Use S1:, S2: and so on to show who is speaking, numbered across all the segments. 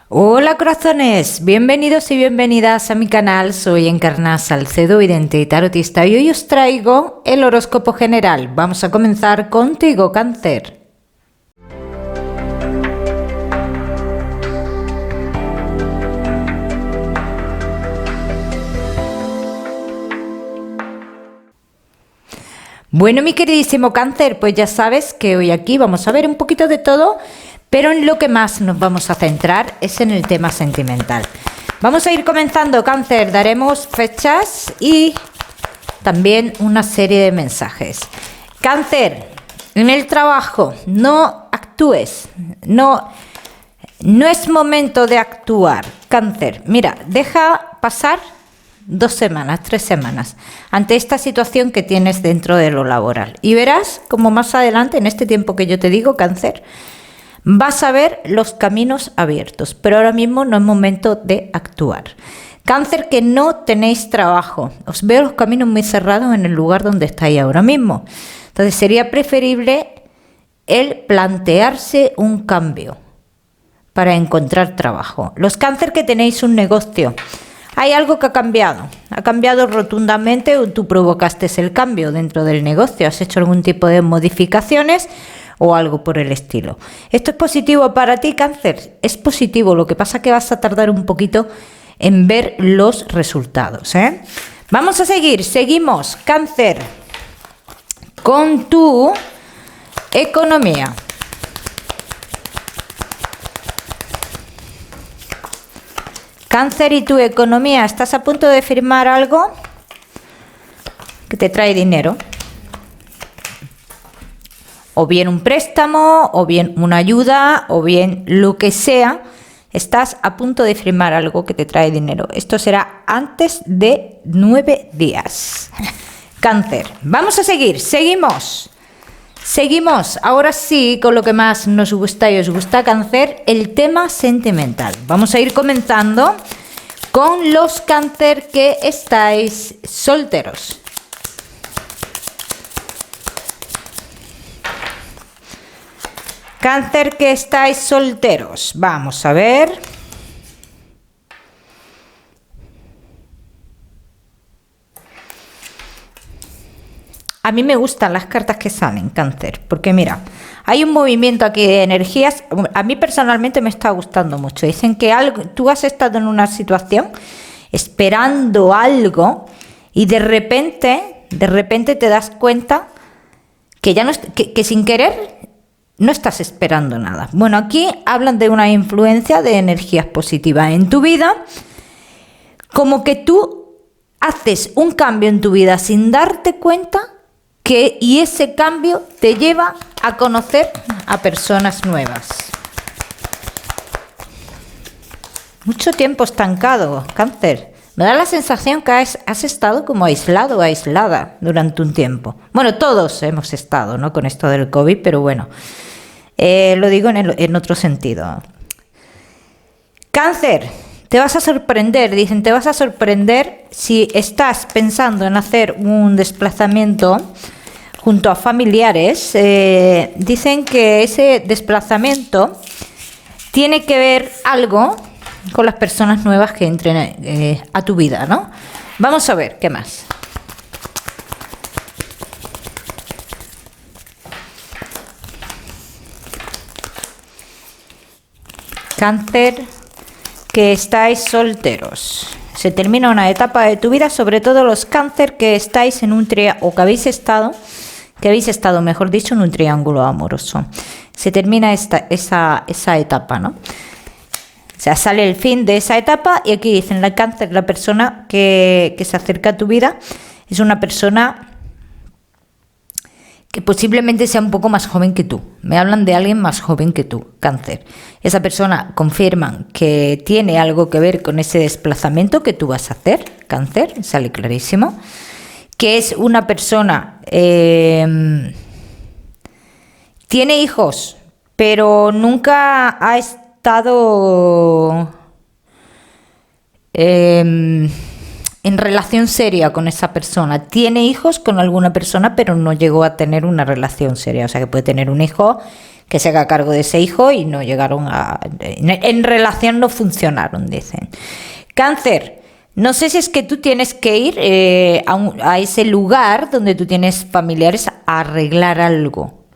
S1: Hola corazones, bienvenidos y bienvenidas a mi canal. Soy Encarna Salcedo, vidente y tarotista, y hoy os traigo el horóscopo general. Vamos a comenzar contigo, Cáncer. Bueno, mi queridísimo Cáncer, pues ya sabes que hoy aquí vamos a ver un poquito de todo, pero en lo que más nos vamos a centrar es en el tema sentimental. Vamos a ir comenzando, Cáncer, daremos fechas y también una serie de mensajes. Cáncer, en el trabajo no actúes, no es momento de actuar, Cáncer. Mira, deja pasar 2 semanas, 3 semanas ante esta situación que tienes dentro de lo laboral y verás como más adelante, en este tiempo que yo te digo, Cáncer, vas a ver los caminos abiertos, pero ahora mismo no es momento de actuar. Cáncer, que no tenéis trabajo, os veo los caminos muy cerrados en el lugar donde estáis ahora mismo, entonces sería preferible el plantearse un cambio para encontrar trabajo. Los Cáncer que tenéis un negocio, hay algo que ha cambiado rotundamente, o tú provocaste el cambio dentro del negocio, has hecho algún tipo de modificaciones o algo por el estilo. ¿Esto es positivo para ti, Cáncer? Es positivo, lo que pasa es que vas a tardar un poquito en ver los resultados, ¿eh? Vamos a seguimos, Cáncer, con tu economía. Cáncer y tu economía, ¿estás a punto de firmar algo que te trae dinero? O bien un préstamo, o bien una ayuda, o bien lo que sea. Estás a punto de firmar algo que te trae dinero. Esto será antes de 9 días. Cáncer, vamos a seguimos. Seguimos, ahora sí, con lo que más nos gusta y os gusta, Cáncer, el tema sentimental. Vamos a ir comenzando con los Cáncer que estáis solteros. Cáncer que estáis solteros, vamos a ver. A mí me gustan las cartas que salen, Cáncer, porque mira, hay un movimiento aquí de energías. A mí personalmente me está gustando mucho. Dicen que tú has estado en una situación esperando algo y de repente te das cuenta que ya no, que sin querer no estás esperando nada. Bueno, aquí hablan de una influencia de energías positivas en tu vida, como que tú haces un cambio en tu vida sin darte cuenta, y ese cambio te lleva a conocer a personas nuevas. Mucho tiempo estancado, Cáncer. Me da la sensación que has estado como aislado o aislada durante un tiempo. Bueno, todos hemos estado, ¿no?, con esto del COVID, pero bueno, lo digo en otro sentido. Cáncer, te vas a sorprender, dicen, te vas a sorprender si estás pensando en hacer un desplazamiento junto a familiares. Dicen que ese desplazamiento tiene que ver algo con las personas nuevas que entren a tu vida, ¿no? Vamos a ver, ¿qué más? Cáncer que estáis solteros. Se termina una etapa de tu vida, sobre todo los Cáncer que estáis en un triángulo, o que habéis estado, mejor dicho, en un triángulo amoroso. Se termina esa etapa, ¿no? O sea, sale el fin de esa etapa y aquí dicen, la Cáncer, la persona que se acerca a tu vida es una persona que posiblemente sea un poco más joven que tú. Me hablan de alguien más joven que tú, Cáncer. Esa persona confirman que tiene algo que ver con ese desplazamiento que tú vas a hacer, Cáncer, sale clarísimo. Que es una persona, tiene hijos, pero nunca ha estado en relación seria con esa persona. Tiene hijos con alguna persona, pero no llegó a tener una relación seria. O sea, que puede tener un hijo que se haga cargo de ese hijo y no llegaron a... En relación no funcionaron, dicen. Cáncer, no sé si es que tú tienes que ir a ese lugar donde tú tienes familiares a arreglar algo,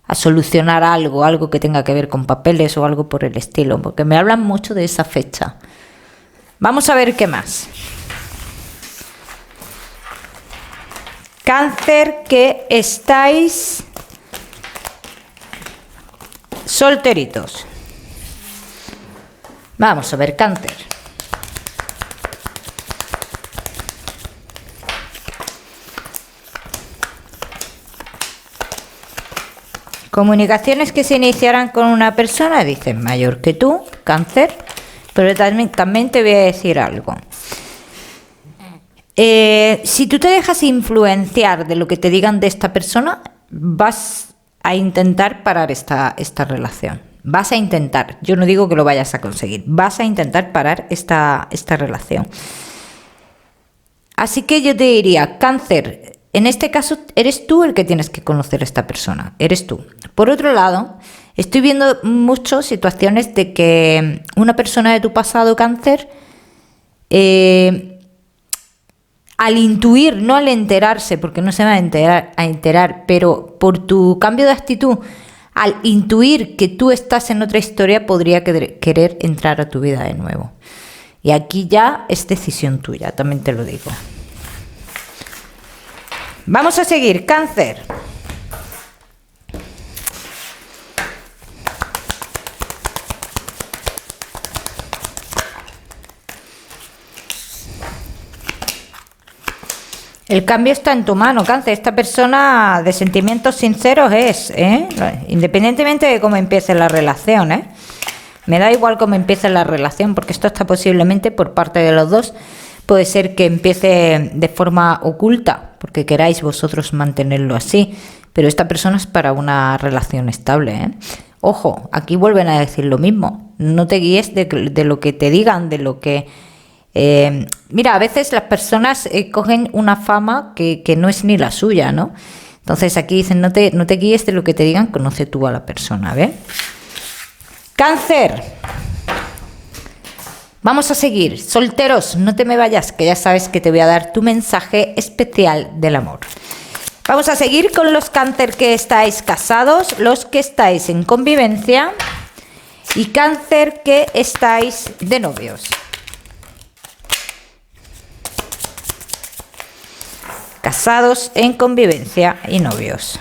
S1: a solucionar algo, algo que tenga que ver con papeles o algo por el estilo, porque me hablan mucho de esa fecha. Vamos a ver qué más. Cáncer, que estáis solteritos. Vamos a ver, Cáncer. Comunicaciones que se iniciarán con una persona, dicen, mayor que tú, Cáncer, pero también te voy a decir algo. Si tú te dejas influenciar de lo que te digan de esta persona, vas a intentar parar esta relación. Vas a intentar, yo no digo que lo vayas a conseguir, vas a intentar parar esta relación. Así que yo te diría, Cáncer, en este caso eres tú el que tienes que conocer a esta persona, eres tú. Por otro lado, estoy viendo muchas situaciones de que una persona de tu pasado, Cáncer, al intuir, no al enterarse, porque no se va a enterar, pero por tu cambio de actitud, al intuir que tú estás en otra historia, podría querer entrar a tu vida de nuevo. Y aquí ya es decisión tuya, también te lo digo. Vamos a seguir, Cáncer. El cambio está en tu mano, Cáncer. Esta persona de sentimientos sinceros es, independientemente de cómo empiece la relación, Me da igual cómo empiece la relación, porque esto está posiblemente por parte de los dos. Puede ser que empiece de forma oculta, porque queráis vosotros mantenerlo así, pero esta persona es para una relación estable, Ojo, aquí vuelven a decir lo mismo. No te guíes de lo que te digan, de lo que... mira, a veces las personas cogen una fama que no es ni la suya, ¿no? Entonces aquí dicen, no te guíes de lo que te digan, conoce tú a la persona, ¿ves? Cáncer. Vamos a seguir. Solteros, no te me vayas, que ya sabes que te voy a dar tu mensaje especial del amor. Vamos a seguir con los Cáncer que estáis casados, los que estáis en convivencia y Cáncer que estáis de novios. Casados, en convivencia y novios.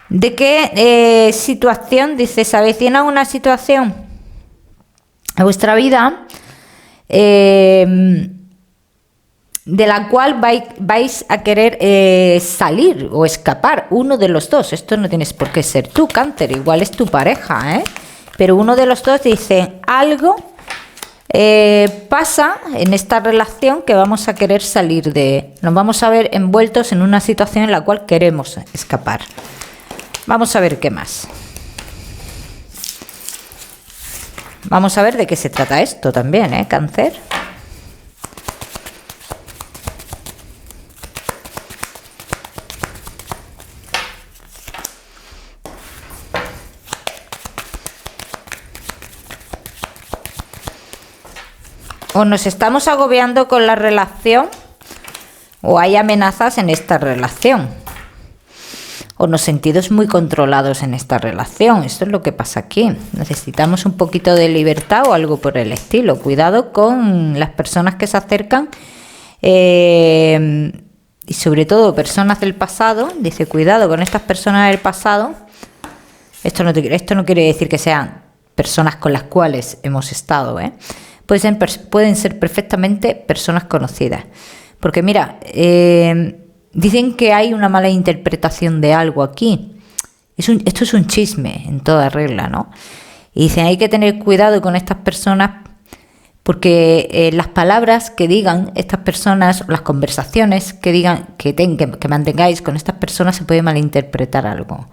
S1: ¿De qué situación? Dice, se avecina una situación a vuestra vida de la cual vais a querer salir o escapar, uno de los dos. Esto no tienes por qué ser tú, Cáncer, igual es tu pareja, pero uno de los dos dice algo pasa en esta relación que vamos a querer salir nos vamos a ver envueltos en una situación en la cual queremos escapar. Vamos a ver qué más. Vamos a ver de qué se trata esto también, Cáncer. O nos estamos agobiando con la relación o hay amenazas en esta relación. O nos sentimos muy controlados en esta relación. Esto es lo que pasa aquí. Necesitamos un poquito de libertad o algo por el estilo. Cuidado con las personas que se acercan y sobre todo personas del pasado. Dice, cuidado con estas personas del pasado. Esto no quiere decir que sean personas con las cuales hemos estado, Pueden ser perfectamente personas conocidas. Porque mira, dicen que hay una mala interpretación de algo aquí. Esto es un chisme en toda regla, ¿no? Y dicen, hay que tener cuidado con estas personas porque las palabras que digan estas personas, las conversaciones que digan, que mantengáis con estas personas, se puede malinterpretar algo.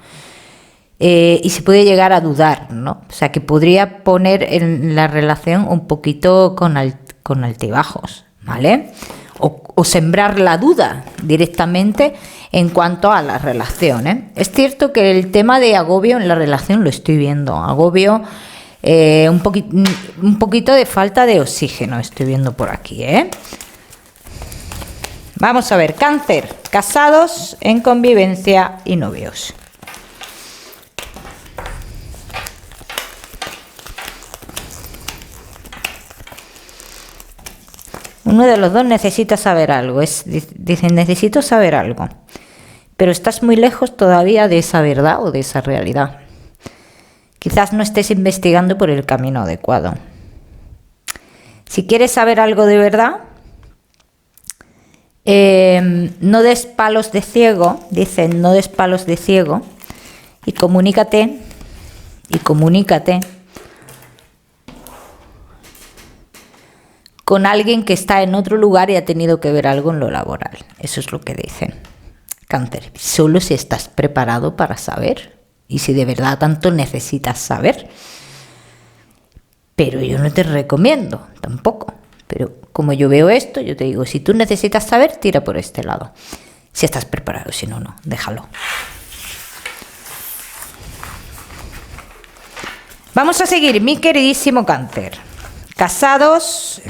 S1: Y se puede llegar a dudar, ¿no? O sea, que podría poner en la relación un poquito con altibajos, ¿vale? o sembrar la duda directamente en cuanto a las relaciones. Es cierto que el tema de agobio en la relación lo estoy viendo. Agobio, un poquito de falta de oxígeno estoy viendo por aquí, ¿eh? Vamos a ver, Cáncer, casados, en convivencia y novios. Uno de los dos necesita saber algo. Dicen, necesito saber algo. Pero estás muy lejos todavía de esa verdad o de esa realidad. Quizás no estés investigando por el camino adecuado. Si quieres saber algo de verdad, no des palos de ciego. Dicen, no des palos de ciego. Y comunícate. Con alguien que está en otro lugar y ha tenido que ver algo en lo laboral. Eso es lo que dicen. Cáncer, solo si estás preparado para saber y si de verdad tanto necesitas saber. Pero yo no te recomiendo tampoco. Pero como yo veo esto, yo te digo, si tú necesitas saber, tira por este lado. Si estás preparado, si no, no, déjalo. Vamos a seguir, mi queridísimo Cáncer. Casados,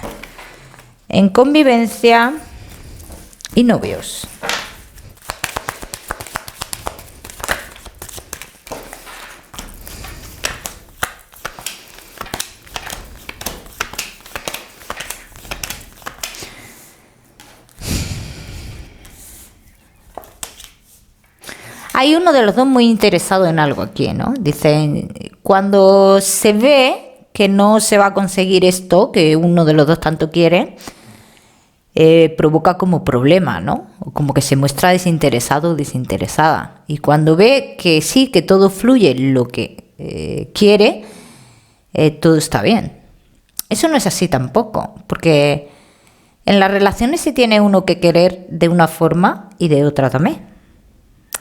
S1: en convivencia y novios. Hay uno de los dos muy interesado en algo aquí, ¿no? Dicen, cuando se ve que no se va a conseguir esto, que uno de los dos tanto quiere, provoca como problema, ¿no? O como que se muestra desinteresado o desinteresada. Y cuando ve que sí, que todo fluye lo que quiere, todo está bien. Eso no es así tampoco, porque en las relaciones se tiene uno que querer de una forma y de otra también.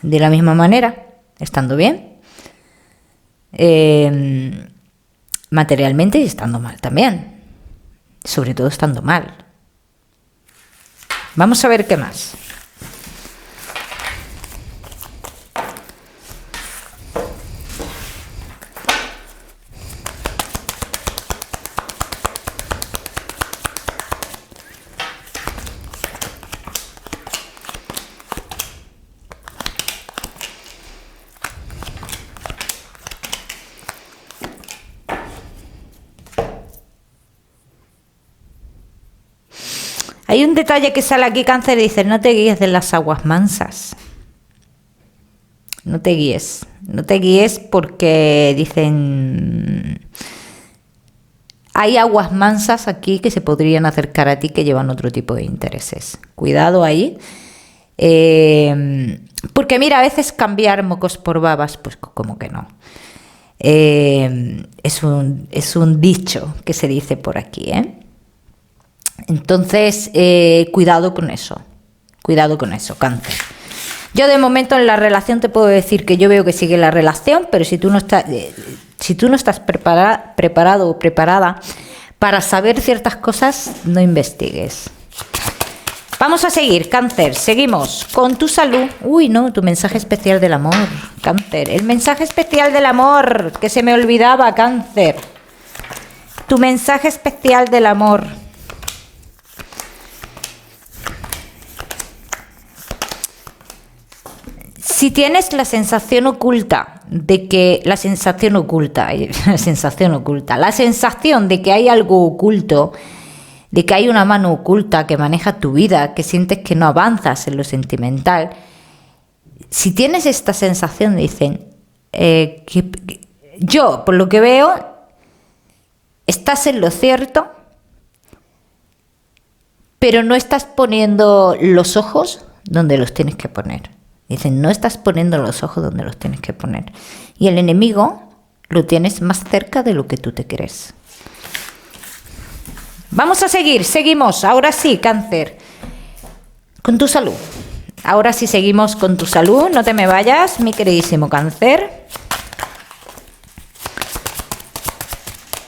S1: De la misma manera, estando bien, materialmente y estando mal también, sobre todo estando mal. Vamos a ver qué más. Hay un detalle que sale aquí, Cáncer, dice, no te guíes de las aguas mansas. No te guíes porque dicen, hay aguas mansas aquí que se podrían acercar a ti que llevan otro tipo de intereses. Cuidado ahí. Porque mira, a veces cambiar mocos por babas, pues como que no. Es un dicho que se dice por aquí, ¿eh? Entonces, cuidado con eso, Cáncer. Yo de momento en la relación te puedo decir que yo veo que sigue la relación, pero si tú no estás preparado o preparada para saber ciertas cosas, no investigues. Vamos a seguir, Cáncer, seguimos con tu salud. Uy, no, tu mensaje especial del amor, Cáncer. El mensaje especial del amor, que se me olvidaba, Cáncer. Tu mensaje especial del amor. Si tienes la sensación oculta de que la sensación de que hay algo oculto, de que hay una mano oculta que maneja tu vida, que sientes que no avanzas en lo sentimental, si tienes esta sensación, dicen, yo, por lo que veo, estás en lo cierto, pero no estás poniendo los ojos donde los tienes que poner. Dicen, no estás poniendo los ojos donde los tienes que poner. Y el enemigo lo tienes más cerca de lo que tú te crees. Vamos a seguimos. Ahora sí, Cáncer, con tu salud. Ahora sí seguimos con tu salud. No te me vayas, mi queridísimo Cáncer.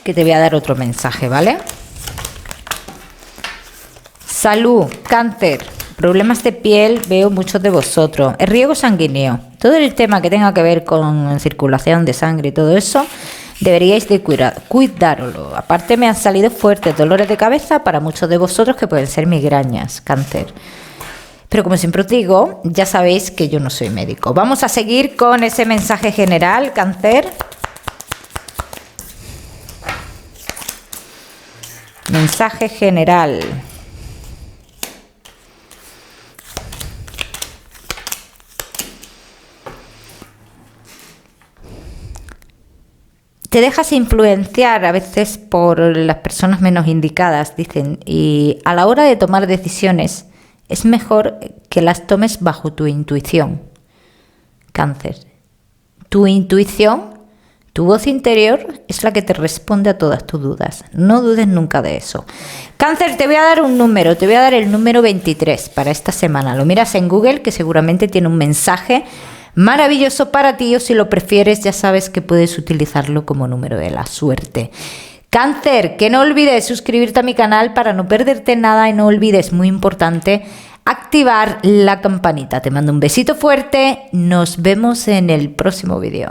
S1: Que te voy a dar otro mensaje, ¿vale? Salud, cáncer, problemas de piel, veo muchos de vosotros. El riego sanguíneo, todo el tema que tenga que ver con circulación de sangre y todo eso, deberíais de cuidároslo. Aparte me han salido fuertes dolores de cabeza para muchos de vosotros que pueden ser migrañas, cáncer. Pero como siempre os digo, ya sabéis que yo no soy médico. Vamos a seguir con ese mensaje general, cáncer. Mensaje general. Te dejas influenciar a veces por las personas menos indicadas, dicen, y a la hora de tomar decisiones es mejor que las tomes bajo tu intuición. Cáncer. Tu intuición, tu voz interior es la que te responde a todas tus dudas. No dudes nunca de eso. Cáncer, te voy a dar un número, te voy a dar el número 23 para esta semana. Lo miras en Google, que seguramente tiene un mensaje maravilloso para ti, o si lo prefieres ya sabes que puedes utilizarlo como número de la suerte. Cáncer, que no olvides suscribirte a mi canal para no perderte nada y no olvides, muy importante, activar la campanita. Te mando un besito fuerte, nos vemos en el próximo vídeo.